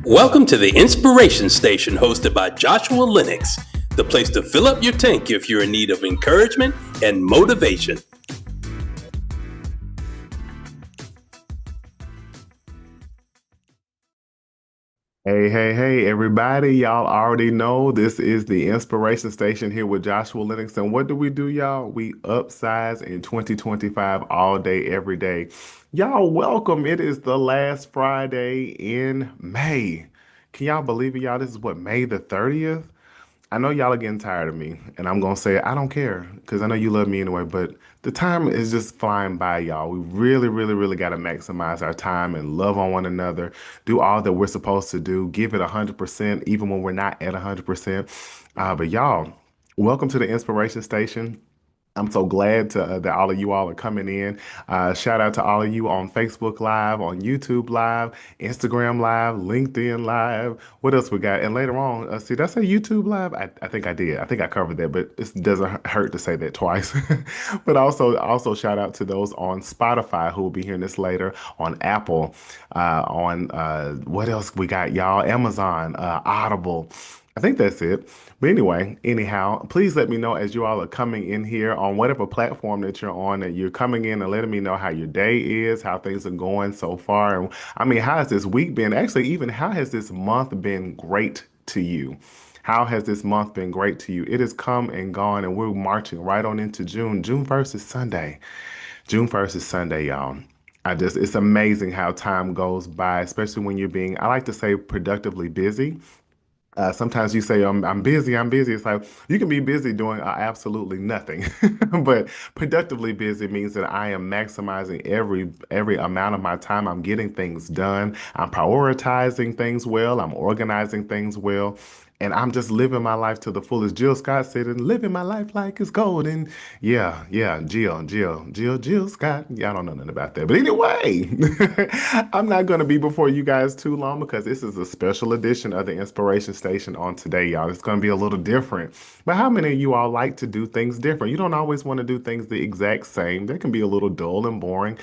Welcome to the Inspiration Station hosted by Joshua Lenox, the place to fill up your tank if you're in need of encouragement and motivation. Hey, everybody. Y'all already know this is the Inspiration Station here with Joshua Lenox. And what do, y'all? We upsize in 2025 all day, every day. Y'all, welcome. It is the last Friday in May. Can y'all believe it, y'all? This is what, May the 30th? I know y'all are getting tired of me, and I'm gonna say I don't care because I know you love me anyway, but the time is just flying by, y'all. We really got to maximize our time and love on one another, do all that we're supposed to do, give it 100%, even when we're not at 100%. But y'all, welcome to the Inspiration Station. I'm so glad that all of you all are coming in. Shout out to all of you on Facebook Live, on YouTube Live, Instagram Live, LinkedIn Live. What else we got? And later on, did I say YouTube Live? I think I did. I think I covered that, but it doesn't hurt to say that twice. But also shout out to those on Spotify who will be hearing this later, on Apple, on what else we got, y'all? Amazon, Audible. I think that's it. But anyway, anyhow, please let me know as you all are coming in here on whatever platform that you're on, that you're coming in and letting me know how your day is, how things are going so far. And I mean, how has this week been? Actually, even how has this month been great to you? How has this month been great to you? It has come and gone, and we're marching right on into June. June 1st is Sunday. June 1st is Sunday, y'all. It's amazing how time goes by, especially when you're being, I like to say, productively busy. Sometimes you say, I'm busy, I'm busy. It's like you can be busy doing absolutely nothing, but productively busy means that I am maximizing every amount of my time. I'm getting things done. I'm prioritizing things well. I'm organizing things well. And I'm just living my life to the fullest. Jill Scott said, and living my life like it's golden. Yeah, Jill Scott. Yeah, I don't know nothing about that. But anyway, I'm not going to be before you guys too long because this is a special edition of the Inspiration Station on today, y'all. It's going to be a little different. But how many of you all like to do things different? You don't always want to do things the exact same. They can be a little dull and boring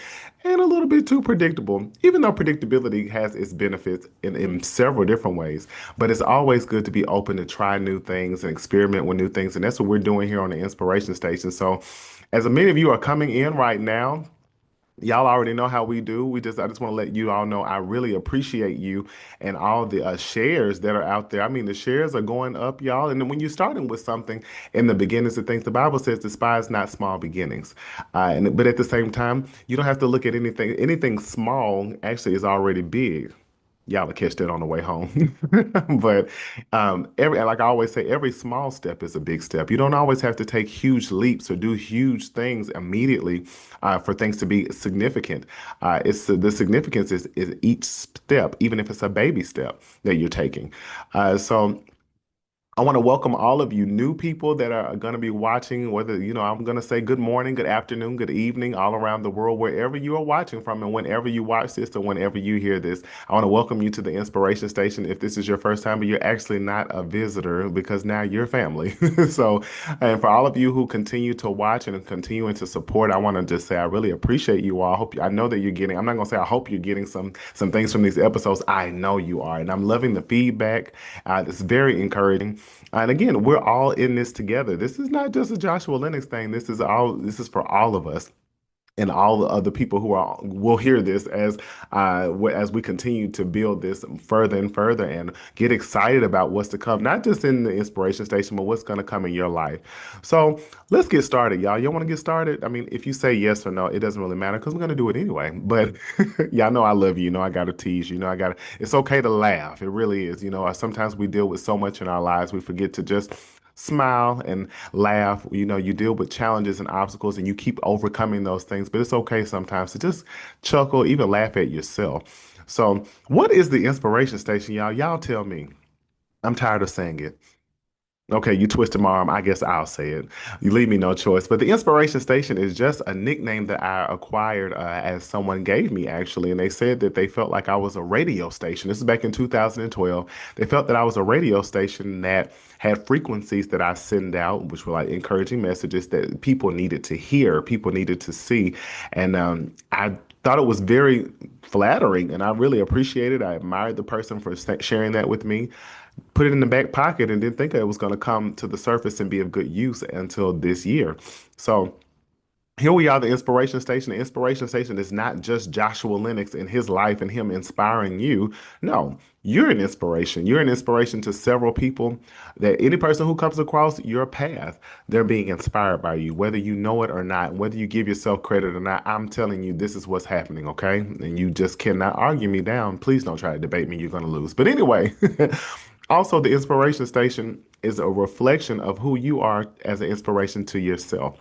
and a little bit too predictable, even though predictability has its benefits in several different ways. But it's always good to be open to try new things and experiment with new things. And that's what we're doing here on the Inspiration Station. So, as many of you are coming in right now, y'all already know how we do. I just want to let you all know I really appreciate you and all the shares that are out there. I mean, the shares are going up, y'all. And then when you're starting with something in the beginnings of things, the Bible says, despise not small beginnings. But at the same time, you don't have to look at anything small actually is already big. Y'all will catch that on the way home. But like I always say, every small step is a big step. You don't always have to take huge leaps or do huge things immediately for things to be significant. It's the significance is each step, even if it's a baby step that you're taking. So I want to welcome all of you new people that are going to be watching, whether, I'm going to say good morning, good afternoon, good evening, all around the world, wherever you are watching from, and whenever you watch this or whenever you hear this. I want to welcome you to the Inspiration Station. If this is your first time, but you're actually not a visitor because now you're family. So, and for all of you who continue to watch and continuing to support, I want to just say I really appreciate you all. I know that you're getting, I'm not going to say I hope you're getting some things from these episodes. I know you are. And I'm loving the feedback. It's very encouraging. And again, we're all in this together. This is not just a Joshua Lennox thing. This is for all of us and all the other people who will hear this as we continue to build this further and further and get excited about what's to come, not just in the Inspiration Station, but what's going to come in your life. So let's get started, y'all. You want to get started? I mean, if you say yes or no, it doesn't really matter because we're going to do it anyway. But y'all know I love you. You know I got to tease you. You know I got to. It's okay to laugh. It really is. Sometimes we deal with so much in our lives we forget to just smile and laugh. You deal with challenges and obstacles and you keep overcoming those things, but it's okay sometimes to just chuckle, even laugh at yourself. So, what is the Inspiration Station, y'all? Y'all tell me. I'm tired of saying it. Okay, you twisted my arm. I guess I'll say it. You leave me no choice. But the Inspiration Station is just a nickname that I acquired as someone gave me, actually. And they said that they felt like I was a radio station. This is back in 2012. They felt that I was a radio station that had frequencies that I send out, which were like encouraging messages that people needed to hear, people needed to see. And I thought it was very flattering and I really appreciated it. I admired the person for sharing that with me, put it in the back pocket, and didn't think it was going to come to the surface and be of good use until this year. So here we are, the Inspiration Station. The Inspiration Station is not just Joshua Lennox and his life and him inspiring you. No, you're an inspiration. You're an inspiration to several people that any person who comes across your path, they're being inspired by you, whether you know it or not, whether you give yourself credit or not. I'm telling you, this is what's happening, okay? And you just cannot argue me down. Please don't try to debate me. You're going to lose. But anyway, also, the Inspiration Station is a reflection of who you are as an inspiration to yourself.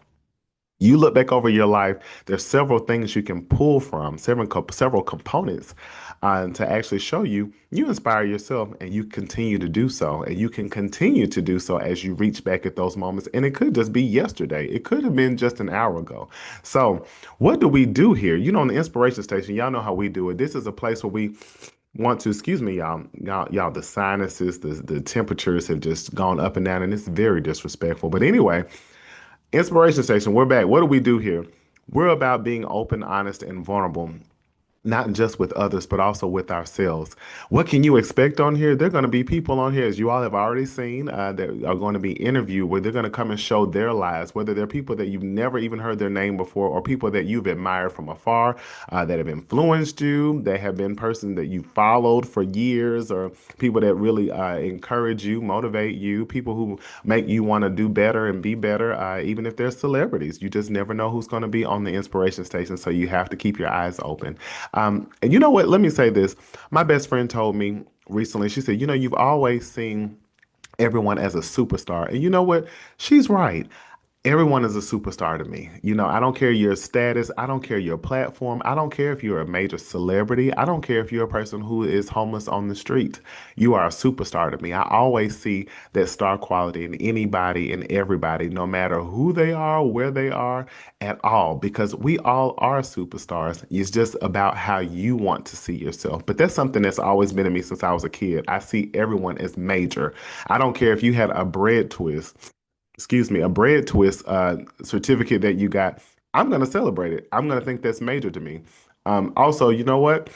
You look back over your life, there's several things you can pull from, several components to actually show you inspire yourself and you continue to do so. And you can continue to do so as you reach back at those moments. And it could just be yesterday, it could have been just an hour ago. So, what do we do here? You know, on the Inspiration Station, y'all know how we do it. This is a place where we want to, excuse me, y'all, the sinuses, the temperatures have just gone up and down, and it's very disrespectful. But anyway, Inspiration Station, we're back. What do we do here? We're about being open, honest, and vulnerable, not just with others, but also with ourselves. What can you expect on here? There are going to be people on here, as you all have already seen, that are going to be interviewed where they're going to come and show their lives, whether they're people that you've never even heard their name before or people that you've admired from afar, that have influenced you, that have been person that you followed for years, or people that really encourage you, motivate you, people who make you want to do better and be better, even if they're celebrities. You just never know who's going to be on the Inspiration Station, so you have to keep your eyes open. And you know what? Let me say this. My best friend told me recently, she said, you've always seen everyone as a superstar. And you know what? She's right. Everyone is a superstar to me. I don't care your status. I don't care your platform. I don't care if you're a major celebrity. I don't care if you're a person who is homeless on the street. You are a superstar to me. I always see that star quality in anybody and everybody, no matter who they are, where they are at all, because we all are superstars. It's just about how you want to see yourself. But that's something that's always been in me since I was a kid. I see everyone as major. I don't care if you had a bread twist, excuse me, a bread twist certificate that you got. I'm going to celebrate it. I'm going to think that's major to me. Also, you know what?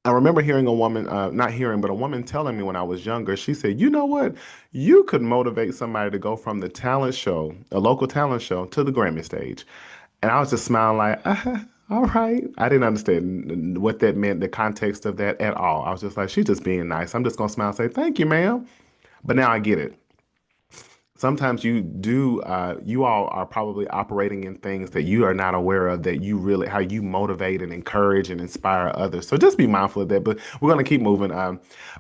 I remember hearing a woman, not hearing, but a woman telling me when I was younger, she said, you know what? You could motivate somebody to go from the talent show, a local talent show, to the Grammy stage. And I was just smiling like, all right. I didn't understand what that meant, the context of that at all. I was just like, she's just being nice. I'm just going to smile and say, thank you, ma'am. But now I get it. Sometimes you all are probably operating in things that you are not aware of, that you really, how you motivate and encourage and inspire others. So just be mindful of that. But we're going to keep moving.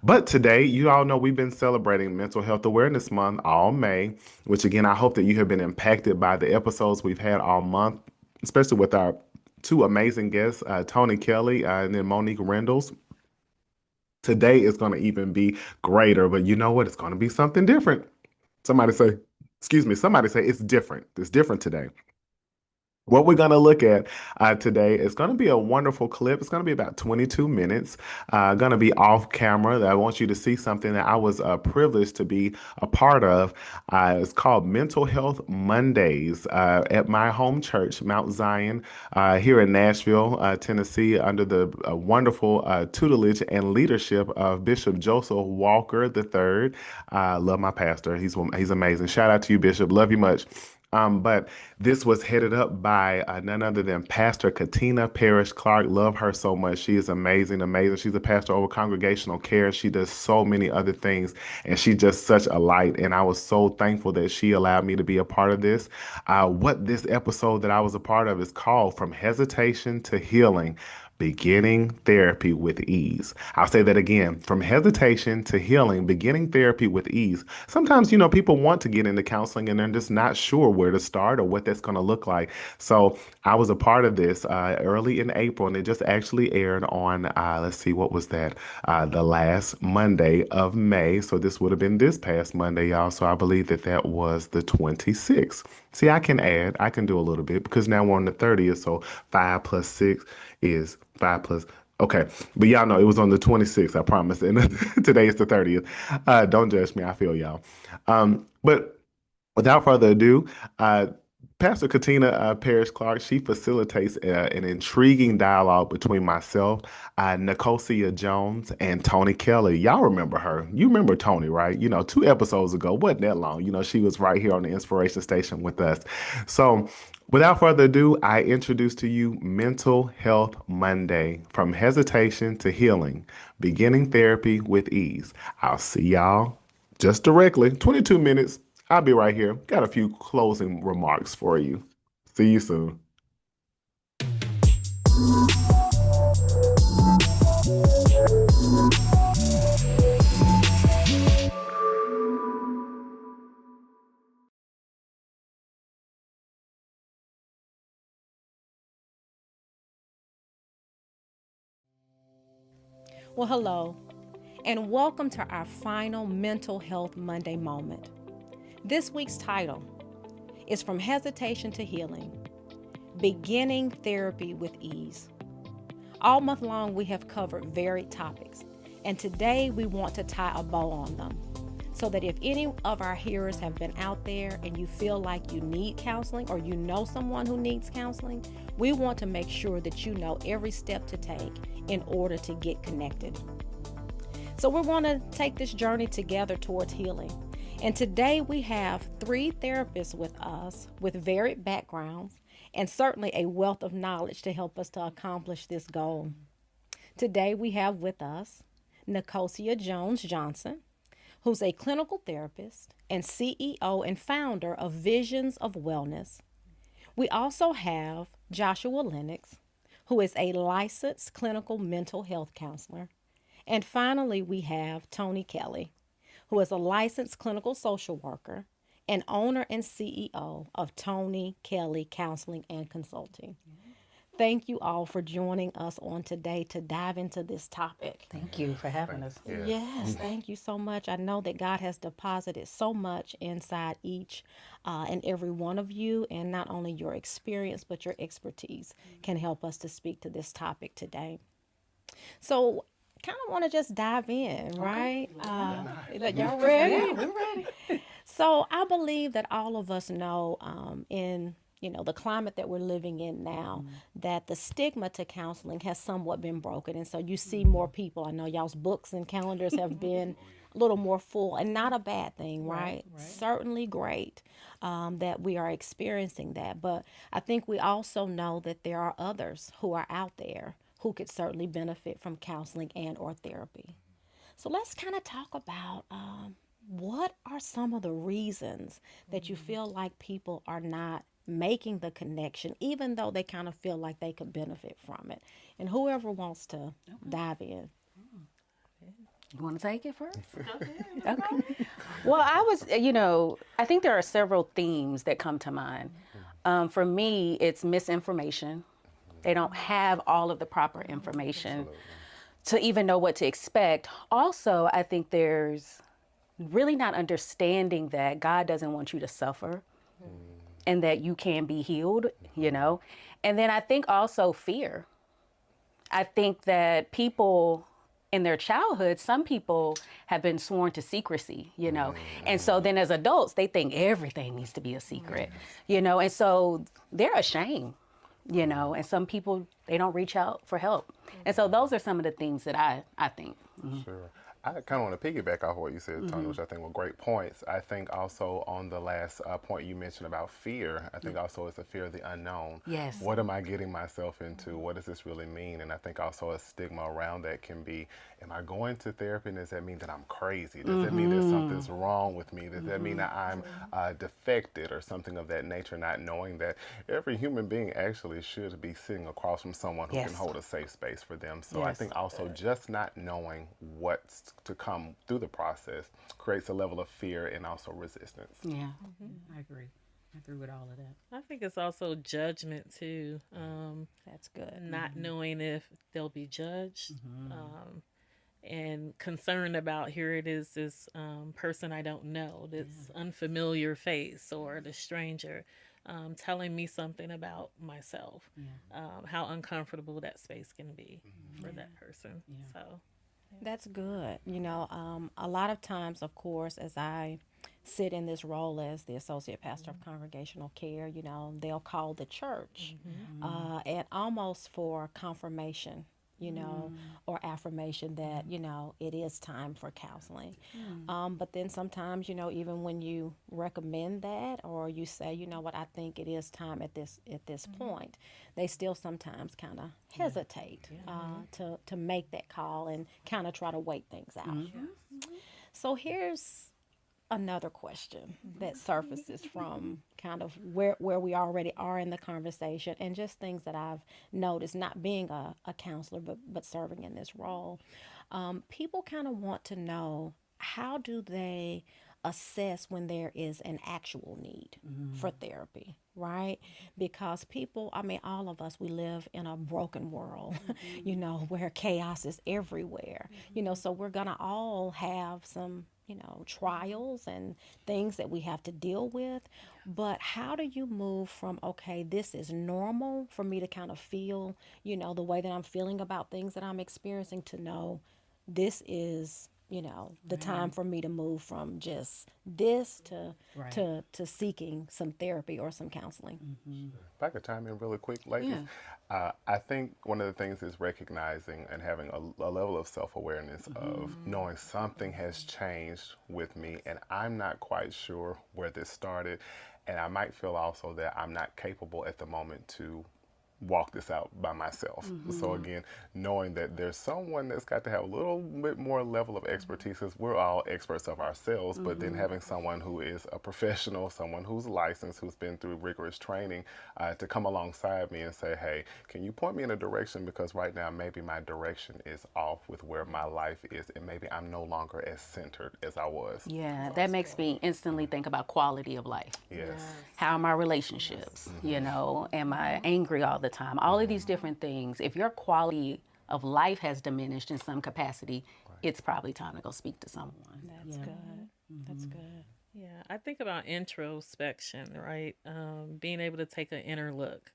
But today, you all know we've been celebrating Mental Health Awareness Month all May, which again, I hope that you have been impacted by the episodes we've had all month, especially with our two amazing guests, Toni Kelly and then Monique Rendles. Today is going to even be greater, but you know what? It's going to be something different. Somebody say, excuse me, somebody say it's different. It's different today. What we're going to look at today is going to be a wonderful clip. It's going to be about 22 minutes. Going to be off camera. I want you to see something that I was privileged to be a part of. It's called Mental Health Mondays at my home church, Mount Zion, here in Nashville, Tennessee, under the wonderful tutelage and leadership of Bishop Joseph Walker III. Love my pastor. He's amazing. Shout out to you, Bishop. Love you much. But this was headed up by none other than Pastor Catina Parish-Clark. Love her so much. She is amazing, amazing. She's a pastor over congregational care. She does so many other things, and she's just such a light. And I was so thankful that she allowed me to be a part of this. What this episode that I was a part of is called From Hesitation to Healing. Beginning therapy with ease. I'll say that again, from hesitation to healing, beginning therapy with ease. Sometimes, people want to get into counseling and they're just not sure where to start or what that's going to look like. So I was a part of this early in April, and it just actually aired on, let's see, what was that? The last Monday of May. So this would have been this past Monday, y'all. So I believe that that was the 26th. See, I can do a little bit because now we're on the 30th. So 5 plus 6 is 5 plus. Okay. But y'all know it was on the 26th, I promise. And today is the 30th. Don't judge me. I feel y'all. But without further ado, Pastor Catina Parish-Clark, she facilitates an intriguing dialogue between myself, Nicosia Jones, and Toni Kelly. Y'all remember her. You remember Toni, right? 2 episodes ago, wasn't that long. She was right here on the Inspiration Station with us. So without further ado, I introduce to you Mental Health Monday, from hesitation to healing, beginning therapy with ease. I'll see y'all just directly, 22 minutes. I'll be right here. Got a few closing remarks for you. See you soon. Well, hello, and welcome to our final Mental Health Monday moment. This week's title is From Hesitation to Healing, Beginning Therapy with Ease. All month long, we have covered varied topics, and today we want to tie a bow on them so that if any of our hearers have been out there and you feel like you need counseling or you know someone who needs counseling, we want to make sure that you know every step to take in order to get connected. So we want to take this journey together towards healing. And today we have 3 therapists with us with varied backgrounds and certainly a wealth of knowledge to help us to accomplish this goal. Today we have with us Nicosia Johnson-Johnson, who's a clinical therapist and CEO and founder of Visions of Wellness. We also have Joshua Lenox, who is a licensed clinical mental health counselor. And finally, we have Toni Kelly, who is a licensed clinical social worker and owner and CEO of Toni Kelly Counseling and Consulting. Thank you all for joining us on today to dive into this topic. Thank you for having us. Yes, thank you so much. I know that God has deposited so much inside each and every one of you, and not only your experience, but your expertise can help us to speak to this topic today. So, kind of want to just dive in, right? Y'all ready? Yeah, we're ready. So, I believe that all of us know in the climate that we're living in now, that the stigma to counseling has somewhat been broken. And so you see more people. I know y'all's books and calendars have been a little more full, and not a bad thing, right? Certainly great that we are experiencing that. But I think we also know that there are others who are out there who could certainly benefit from counseling and or therapy. So let's kind of talk about what are some of the reasons that you feel like people are not making the connection, even though they kind of feel like they could benefit from it. And whoever wants to dive in. You want to take it first? Okay. Well, I think there are several themes that come to mind. For me, it's misinformation. They don't have all of the proper information to even know what to expect. Also, I think there's really not understanding that God doesn't want you to suffer. And that you can be healed, And then I think also fear. I think that people in their childhood, some people have been sworn to secrecy, And so then as adults, they think everything needs to be a secret, And so they're ashamed, And some people, they don't reach out for help. And so those are some of the things that I think. Sure. I kind of want to piggyback off what you said, Toni, which I think were great points. I think also on the last point you mentioned about fear, I think also it's a fear of the unknown. Yes. What am I getting myself into? What does this really mean? And I think also a stigma around that can be, am I going to therapy? And does that mean that I'm crazy? Does that mean that something's wrong with me? Does that mean that I'm defected or something of that nature, not knowing that every human being actually should be sitting across from someone who can hold a safe space for them. So I think also just not knowing what's to come through the process creates a level of fear and also resistance. Yeah, I agree. I agree with all of that. I think it's also judgment too. That's good. Not knowing if they'll be judged, and concerned about, here it is, this person I don't know, this unfamiliar face or the stranger telling me something about myself, how uncomfortable that space can be for that person. So That's good. You know, a lot of times, of course, as I sit in this role as the Associate Pastor of Congregational Care, you know, they'll call the church and almost for confirmation, you know, or affirmation that, you know, it is time for counseling. But then sometimes, you know, even when you recommend that or you say, you know what, I think it is time at this point, they still sometimes kind of hesitate to make that call and kind of try to wait things out. So here's another question that surfaces from kind of where we already are in the conversation and just things that I've noticed, not being a counselor, but serving in this role. People kind of want to know, how do they assess when there is an actual need for therapy, right? Because people, I mean, all of us, we live in a broken world, you know, where chaos is everywhere, you know, so we're going to all have some, you know, trials and things that we have to deal with. But how do you move from, okay, this is normal for me to kind of feel, you know, the way that I'm feeling about things that I'm experiencing, to know this is, you know, the time for me to move from just this to seeking some therapy or some counseling. If I could chime in really quick, ladies. I think one of the things is recognizing and having a level of self-awareness of knowing something has changed with me and I'm not quite sure where this started. And I might feel also that I'm not capable at the moment to walk this out by myself. So again, knowing that there's someone that's got to have a little bit more level of expertise, because we're all experts of ourselves, but then having someone who is a professional, someone who's licensed, who's been through rigorous training, to come alongside me and say, hey, can you point me in a direction, because right now maybe my direction is off with where my life is and maybe I'm no longer as centered as I was. Yeah, that makes me instantly think about quality of life. Yes. How are my relationships? You know, am I angry all the time? All of these different things. If your quality of life has diminished in some capacity, it's probably time to go speak to someone. That's good. That's good. yeah, I think about introspection, right? Being able to take an inner look.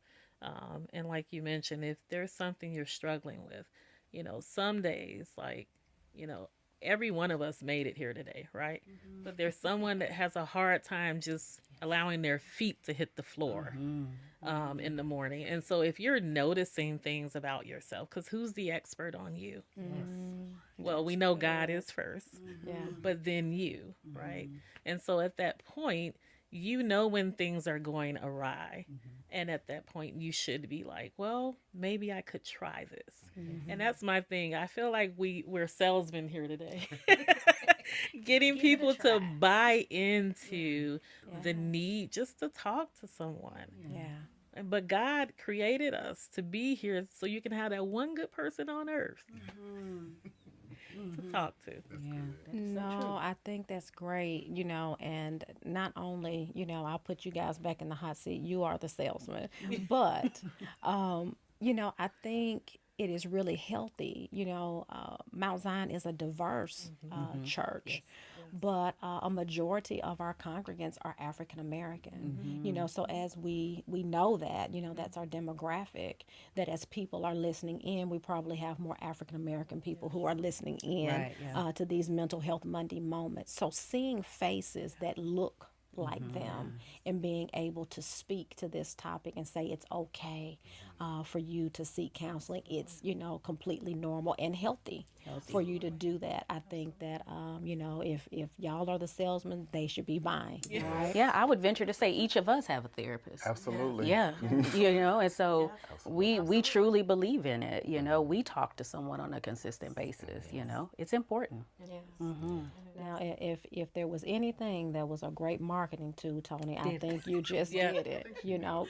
And like you mentioned, if there's something you're struggling with, you know, some days, like, you know, every one of us made it here today, right? But there's someone that has a hard time just allowing their feet to hit the floor in the morning. And so if you're noticing things about yourself, because who's the expert on you? Well, we know God is first, but then you, right? And so at that point, you know when things are going awry. And at that point, you should be like, well, maybe I could try this. And that's my thing. I feel like we're salesmen here today. Getting people to buy into the need just to talk to someone. But God created us to be here so you can have that one good person on earth to talk to. No, I think that's great, you know, and not only, you know, I'll put you guys back in the hot seat, you are the salesman, but, you know, I think it is really healthy. You know, Mount Zion is a diverse church, but a majority of our congregants are African American. You know, so as we know that, you know, that's our demographic, that as people are listening in, we probably have more African American people who are listening in to these Mental Health Monday moments. So seeing faces that look like them, and being able to speak to this topic and say it's okay for you to seek counseling. It's, completely normal and healthy for you to do that. I think that, if y'all are the salesman, they should be buying. Right? Yeah, I would venture to say each of us have a therapist. Absolutely. Yeah, and so we truly believe in it. We talk to someone on a consistent basis. It's important. Yes. Now, if there was anything that was a great marketing tool, Toni, I think you just did it.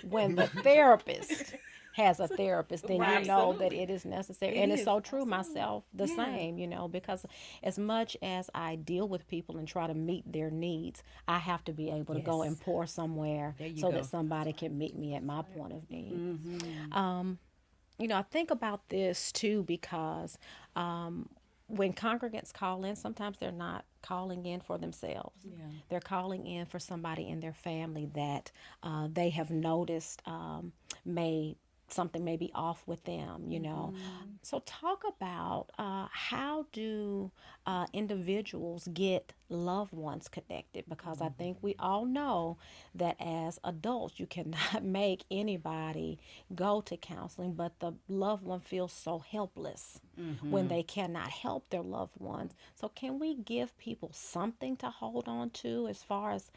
When the therapist has a therapist, then you know that it is necessary. And it's so true myself, the same, because as much as I deal with people and try to meet their needs, I have to be able to go and pour somewhere so that somebody can meet me at my point of need. I think about this too because when congregants call in, sometimes they're not calling in for themselves. They're calling in for somebody in their family that they have noticed something may be off with them, So talk about how do individuals get loved ones connected? Because I think we all know that as adults, you cannot make anybody go to counseling, but the loved one feels so helpless when they cannot help their loved ones. So can we give people something to hold on to as far as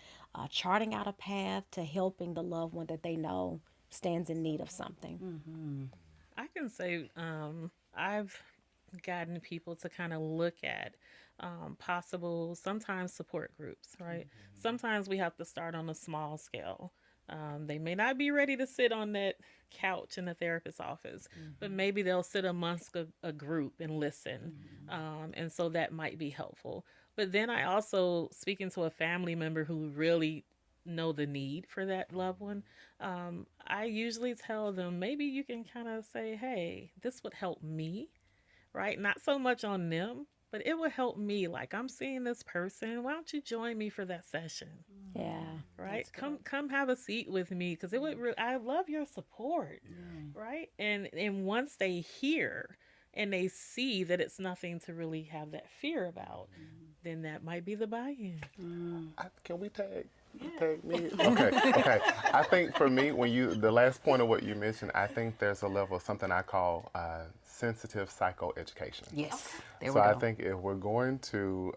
charting out a path to helping the loved one that they know stands in need of something? I can say I've gotten people to kind of look at possible, sometimes support groups, right? Sometimes we have to start on a small scale. They may not be ready to sit on that couch in the therapist's office, but maybe they'll sit amongst a group and listen. And so that might be helpful. But then I also, speaking to a family member who really know the need for that loved one, I usually tell them, maybe you can kind of say, hey, this would help me, right? Not so much on them, but it would help me. Like, I'm seeing this person. Why don't you join me for that session? Yeah. Right? Come have a seat with me, because it would. I love your support, right? And once they hear and they see that it's nothing to really have that fear about, then that might be the buy-in. Can we tag me? Okay. I think for me, the last point of what you mentioned, I think there's a level of something I call sensitive psychoeducation. Yes. There So we go. I think if we're going to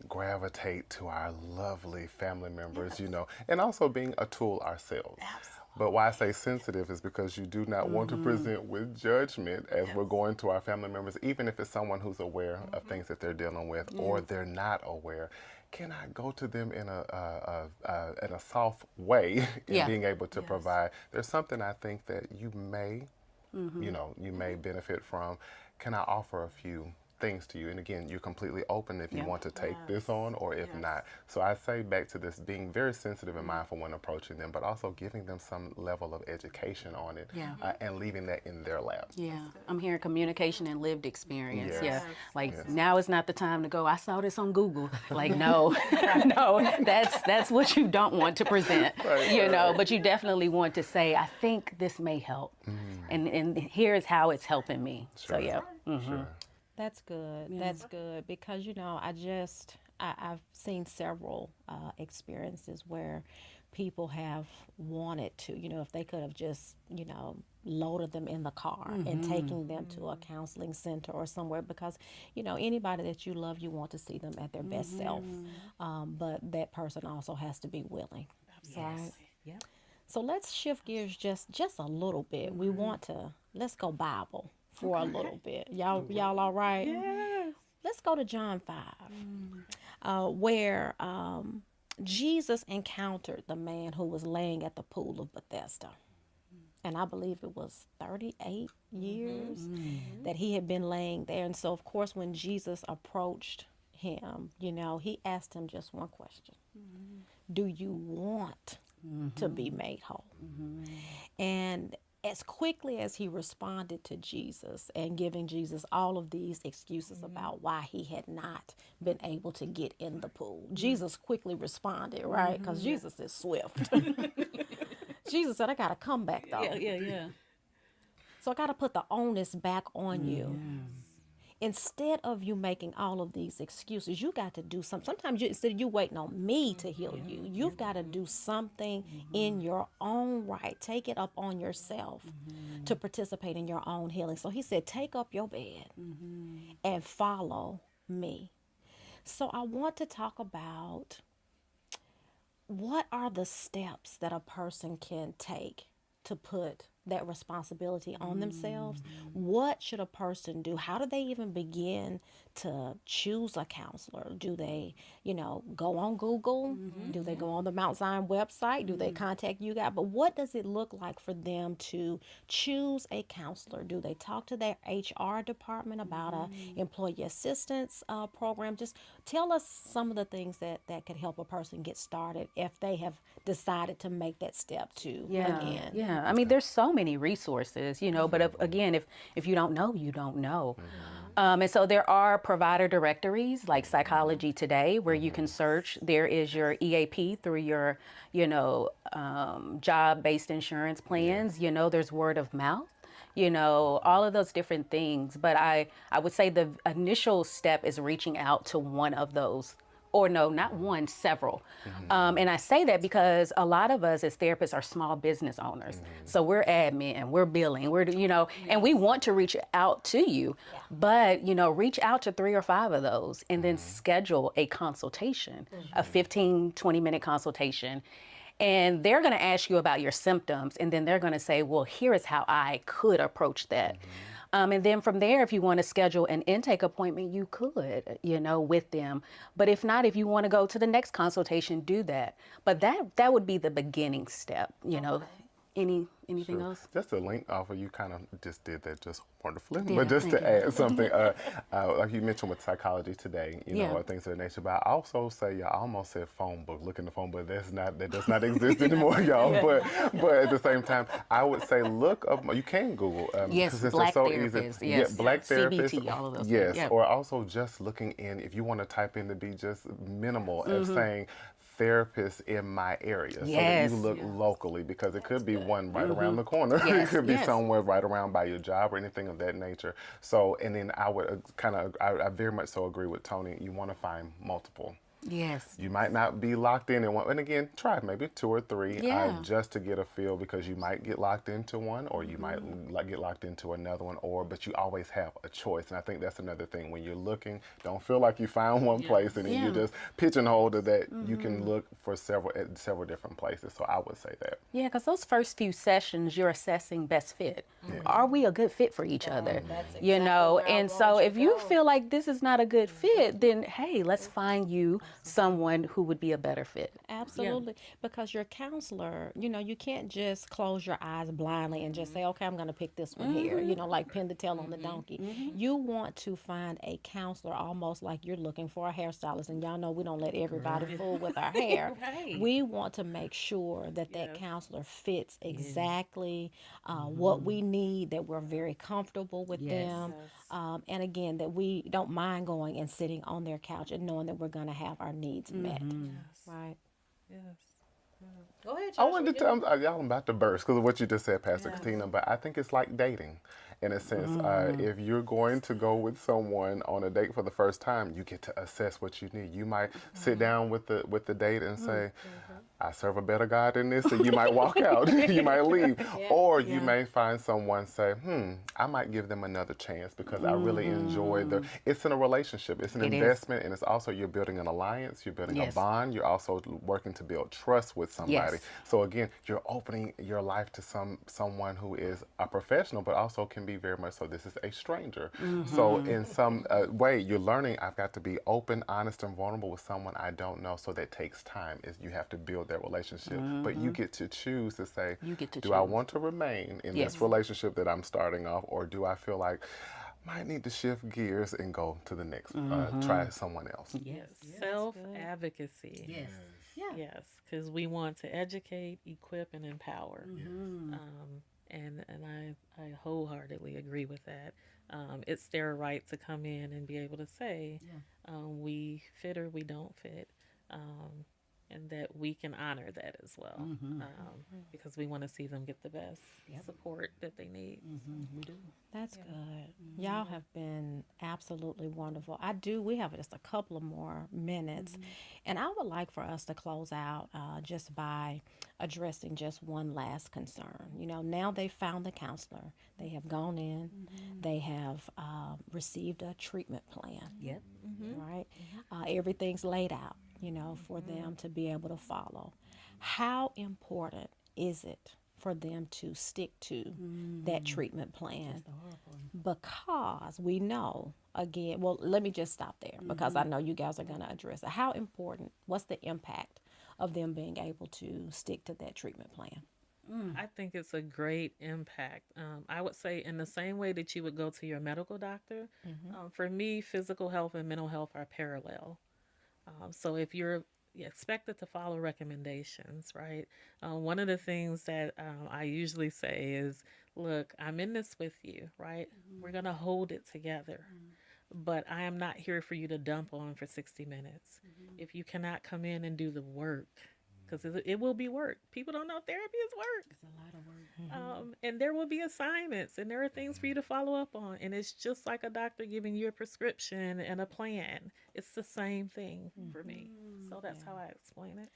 gravitate to our lovely family members, and also being a tool ourselves. Absolutely. But why I say sensitive is because you do not want to present with judgment as we're going to our family members, even if it's someone who's aware of things that they're dealing with or they're not aware. Can I go to them in a soft way in being able to provide? There's something I think that you may, you may benefit from. Can I offer a few things to you? And again, you're completely open if you want to take this on or if not. So I say back to this, being very sensitive and mindful when approaching them, but also giving them some level of education on it and leaving that in their lap. Yeah, I'm hearing communication and lived experience. Yes. Yeah, like now is not the time to go, I saw this on Google. Like, no, no, that's what you don't want to present, but you definitely want to say, I think this may help. And here's how it's helping me. Sure. So, yeah. Sure. That's good. That's good because I've seen several experiences where people have wanted to, if they could have just, loaded them in the car and taking them to a counseling center or somewhere, because, anybody that you love, you want to see them at their best self. But that person also has to be willing. Right? Yep. So let's shift gears just a little bit. We want to, let's go Bible for a little bit. Y'all all right? Yes. Let's go to John 5, where Jesus encountered the man who was laying at the pool of Bethesda. And I believe it was 38 years that he had been laying there. And so, of course, when Jesus approached him, he asked him just one question. Do you want to be made whole? And as quickly as he responded to Jesus and giving Jesus all of these excuses about why he had not been able to get in the pool, Jesus quickly responded, right? Because Jesus is swift. Jesus said, I got to come back, though. Yeah. So I got to put the onus back on you. instead of you making all of these excuses, you got to do something. Sometimes instead of you waiting on me to heal you, you've got to do something in your own right. Take it up on yourself to participate in your own healing. So he said, take up your bed and follow me. So I want to talk about what are the steps that a person can take to put that responsibility on themselves? What should a person do? How do they even begin to choose a counselor? Do they, go on Google? Do they go on the Mount Zion website? Do they contact you guys? But what does it look like for them to choose a counselor? Do they talk to their HR department about a employee assistance program? Just tell us some of the things that could help a person get started if they have decided to make that step to begin. Yeah, I mean, there's so many resources, but if you don't know, you don't know. And so there are provider directories like Psychology Today where you can search. There is your EAP through your, job-based insurance plans. There's word of mouth. All of those different things. But I would say the initial step is reaching out to one of those, or no, not one, several. And I say that because a lot of us as therapists are small business owners. So we're admin, we're billing, and we want to reach out to you, but, reach out to 3 or 5 of those and then schedule a consultation, a 15, 20-minute consultation. And they're going to ask you about your symptoms, and then they're going to say, well, here is how I could approach that. And then from there, if you want to schedule an intake appointment, you could, with them. But if not, if you want to go to the next consultation, do that. But that would be the beginning step, Anything else? Just to link off of, you kind of just did that just wonderfully. Yeah, but just to add something, like you mentioned with Psychology Today, or things of that nature. But I also say, I almost said phone book. Look in the phone book. That does not exist anymore, y'all. But at the same time, I would say look up. You can Google. Yes, Black therapists. Yes, Black therapists. CBT, all of those. Yes, things. Or also just looking in. If you want to type in to be just minimal of saying therapists in my area, so that you look locally, because it could be one right around the corner. It could be somewhere right around by your job or anything of that nature. So, and then I would I very much so agree with Toni. You want to find multiple. Yes. You might not be locked in one, and again, try maybe 2 or 3 just to get a feel, because you might get locked into one, or you might get locked into another one, but you always have a choice. And I think that's another thing. When you're looking, don't feel like you found one place and then you just pigeonhole to that. You can look for several different places. So I would say that. Yeah, because those first few sessions, you're assessing best fit. Are we a good fit for each other? Exactly and so if you feel like this is not a good fit, then hey, let's find you someone who would be a better fit. Absolutely. Because your counselor, you can't just close your eyes blindly and just say, okay, I'm going to pick this one here, like pin the tail on the donkey. You want to find a counselor almost like you're looking for a hairstylist. And y'all know we don't let everybody fool with our hair. We want to make sure that counselor fits exactly what we need, that we're very comfortable with them. And again, that we don't mind going and sitting on their couch and knowing that we're going to have our needs met. Right. Yes. Go ahead, I wanted to tell y'all, I'm about to burst because of what you just said, Pastor Catina, but I think it's like dating. In a sense, if you're going to go with someone on a date for the first time, you get to assess what you need. You might sit down with the date and say, I serve a better God than this, and you might walk out, you might leave. Or you may find someone say, I might give them another chance because I really enjoy it's in a relationship, it's an investment, and it's also, you're building an alliance, you're building a bond, you're also working to build trust with somebody. So again, you're opening your life to someone who is a professional, but also can be very much so, this is a stranger. So in some way, you're learning, I've got to be open, honest, and vulnerable with someone I don't know. So that takes time. You have to build that relationship. But you get to choose to say, do I want to remain in this relationship that I'm starting off, or do I feel like I might need to shift gears and go to the next, try someone else? Self-advocacy. Yes, because we want to educate, equip, and empower. And I wholeheartedly agree with that. It's their right to come in and be able to say, we fit or we don't fit. and that we can honor that as well, because we want to see them get the best support that they need. We do. That's good. Y'all have been absolutely wonderful. We have just a couple of more minutes. And I would like for us to close out just by addressing just one last concern. Now they've found the counselor, they have gone in, they have received a treatment plan, Yep. right? Everything's laid out, for them to be able to follow. How important is it for them to stick to that treatment plan? Because we know, again, well, let me just stop there because I know you guys are going to address it. How important, what's the impact of them being able to stick to that treatment plan? I think it's a great impact. I would say in the same way that you would go to your medical doctor, for me, physical health and mental health are parallel. So if you're expected to follow recommendations, right? One of the things that I usually say is, look, I'm in this with you, right? We're going to hold it together. But I am not here for you to dump on for 60 minutes. If you cannot come in and do the work, because it will be work. People don't know therapy is work. It's a lot of work. And there will be assignments and there are things for you to follow up on. And it's just like a doctor giving you a prescription and a plan. It's the same thing for me. So that's how I explain it.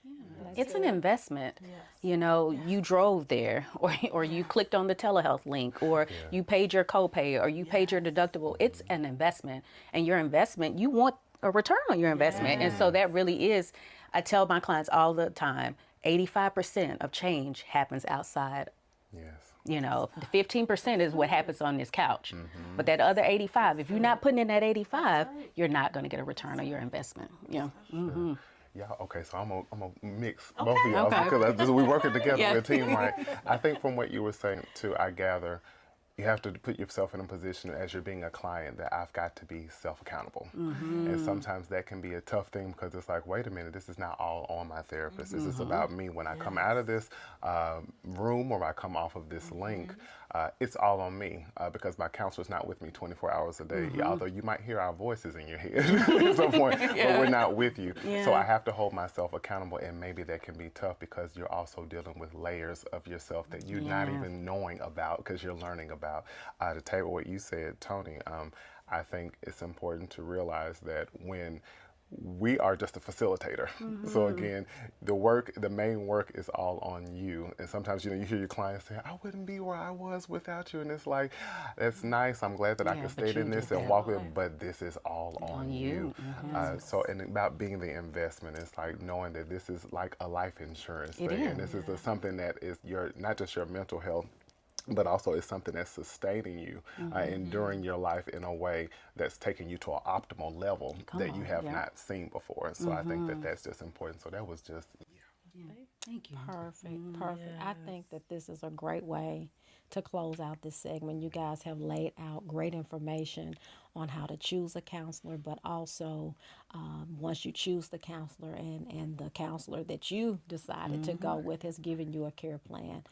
It's an investment. You drove there, or you clicked on the telehealth link, or you paid your copay, or you paid your deductible. It's an investment. And your investment, you want a return on your investment. And so that really is, I tell my clients all the time, 85% of change happens outside. Yes. The 15% is what happens on this couch. But that other 85, if you're not putting in that 85, you're not going to get a return on your investment. Yeah. Yeah, okay, so I'm gonna mix both of y'all because we're working together, we're a team, right? I think from what you were saying too, I gather you have to put yourself in a position as you're being a client that I've got to be self-accountable. And sometimes that can be a tough thing because it's like, wait a minute, this is not all on my therapist. This is about me. When I come out of this room or I come off of this link, it's all on me because my counselor's not with me 24 hours a day, although you might hear our voices in your head at some point, but we're not with you. So I have to hold myself accountable, and maybe that can be tough because you're also dealing with layers of yourself that you're not even knowing about because you're learning about. To table what you said, Toni, I think it's important to realize that when we are just a facilitator. So again, the main work is all on you. And sometimes, you hear your clients say, I wouldn't be where I was without you. And it's like, that's nice. I'm glad that I can stay in this and walk with it, but this is all on you. So, and about being the investment, it's like knowing that this is like a life insurance thing. And this is something that is not just your mental health, but also it's something that's sustaining you and during your life in a way that's taking you to an optimal level that you have not seen before. So I think that that's just important. So that was just, Thank you. Perfect. I think that this is a great way to close out this segment. You guys have laid out great information on how to choose a counselor, but also once you choose the counselor and the counselor that you decided to go with has given you a care plan,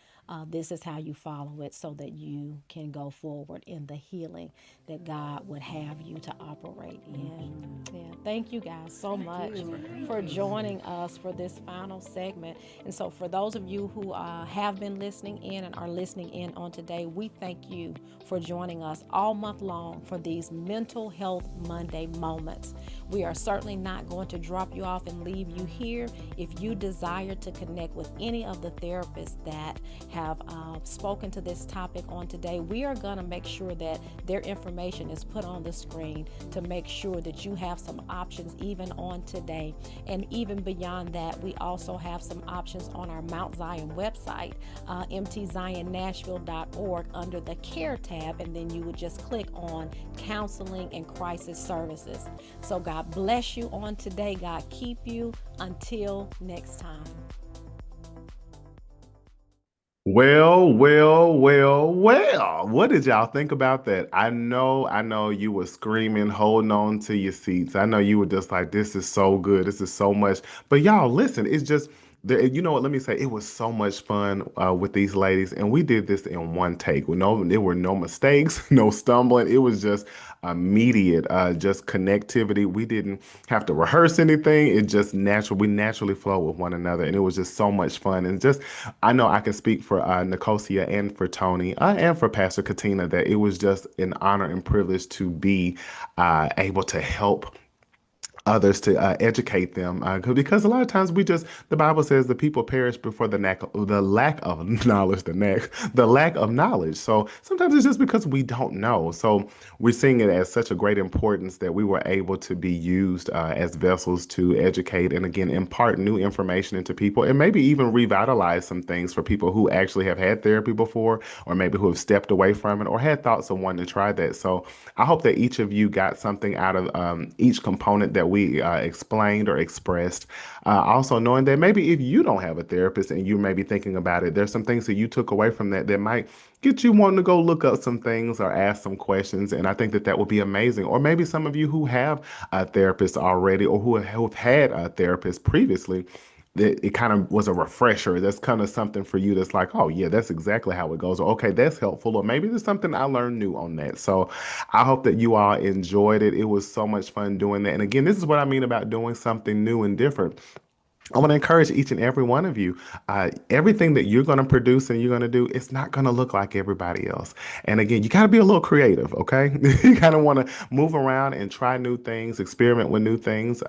this is how you follow it so that you can go forward in the healing that God would have you to operate in. Thank you guys so much for joining us for this final segment. And so for those of you who have been listening in and are listening in on today, we thank you for joining us all month long for these Mental Health Monday moments. We are certainly not going to drop you off and leave you here. If you desire to connect with any of the therapists that have spoken to this topic on today, we are going to make sure that their information is put on the screen to make sure that you have some options even on today. And even beyond that, we also have some options on our Mount Zion website, mtzionnashville.org, under the Care tab, and then you would just click on Counseling and Crisis Services. So God bless you on today. God keep you until next time. Well. What did y'all think about that? I know you were screaming, holding on to your seats. I know you were just like, this is so good. This is so much. But y'all, listen, it's just You know what? Let me say, it was so much fun with these ladies, and we did this in one take. There were no mistakes, no stumbling. It was just immediate, just connectivity. We didn't have to rehearse anything. It just natural. We naturally flow with one another, and it was just so much fun. And just, I know I can speak for Nicosia and for Toni and for Pastor Catina that it was just an honor and privilege to be able to help others, to educate them, because a lot of times the Bible says the people perish before the lack of knowledge, the lack of knowledge. So sometimes it's just because we don't know. So we're seeing it as such a great importance that we were able to be used as vessels to educate and again impart new information into people, and maybe even revitalize some things for people who actually have had therapy before, or maybe who have stepped away from it or had thoughts of wanting to try that. So I hope that each of you got something out of each component that we explained or expressed. Also knowing that maybe if you don't have a therapist and you may be thinking about it, there's some things that you took away from that might get you wanting to go look up some things or ask some questions. And I think that would be amazing. Or maybe some of you who have a therapist already, or who have had a therapist previously, it kind of was a refresher. That's kind of something for you that's like, oh yeah, that's exactly how it goes. Or okay, that's helpful. Or maybe there's something I learned new on that. So I hope that you all enjoyed it. It was so much fun doing that. And again, this is what I mean about doing something new and different. I want to encourage each and every one of you. Everything that you're going to produce and you're going to do, it's not going to look like everybody else. And again, you got to be a little creative, okay? You kind of want to move around and try new things, experiment with new things,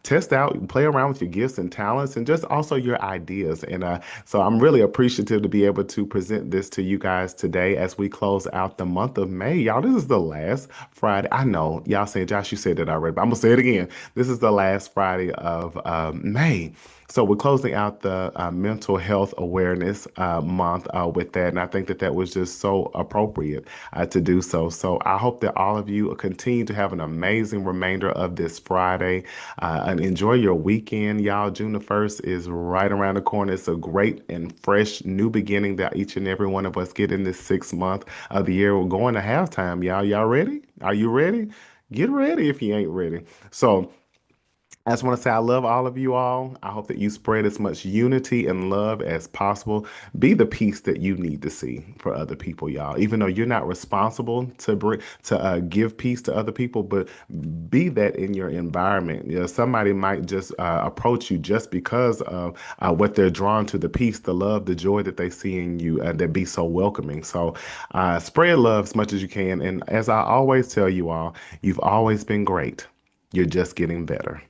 test out, play around with your gifts and talents, and just also your ideas. And so I'm really appreciative to be able to present this to you guys today as we close out the month of May. Y'all, this is the last Friday. I know y'all saying, Josh, you said that already, but I'm going to say it again. This is the last Friday of May. So we're closing out the mental health awareness month with that. And I think that was just so appropriate to do so. So I hope that all of you continue to have an amazing remainder of this Friday and enjoy your weekend. Y'all, June the 1st is right around the corner. It's a great and fresh new beginning that each and every one of us get in this 6th month of the year. We're going to halftime, y'all. Y'all ready? Are you ready? Get ready if you ain't ready. So I just want to say I love all of you all. I hope that you spread as much unity and love as possible. Be the peace that you need to see for other people, y'all. Even though you're not responsible to give peace to other people, but be that in your environment. You know, somebody might just approach you just because of what they're drawn to, the peace, the love, the joy that they see in you, that be so welcoming. So spread love as much as you can. And as I always tell you all, you've always been great. You're just getting better.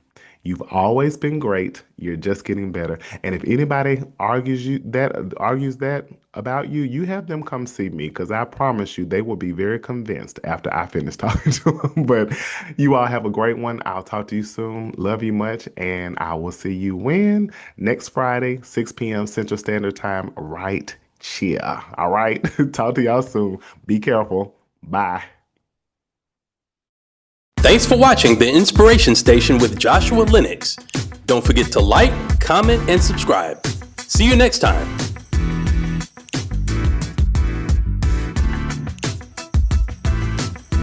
You've always been great. You're just getting better. And if anybody argues that about you, you have them come see me, because I promise you they will be very convinced after I finish talking to them. But you all have a great one. I'll talk to you soon. Love you much. And I will see you when? Next Friday, 6 p.m. Central Standard Time, right here. All right. Talk to y'all soon. Be careful. Bye. Thanks for watching The Inspiration Station with Joshua Lenox. Don't forget to like, comment, and subscribe. See you next time.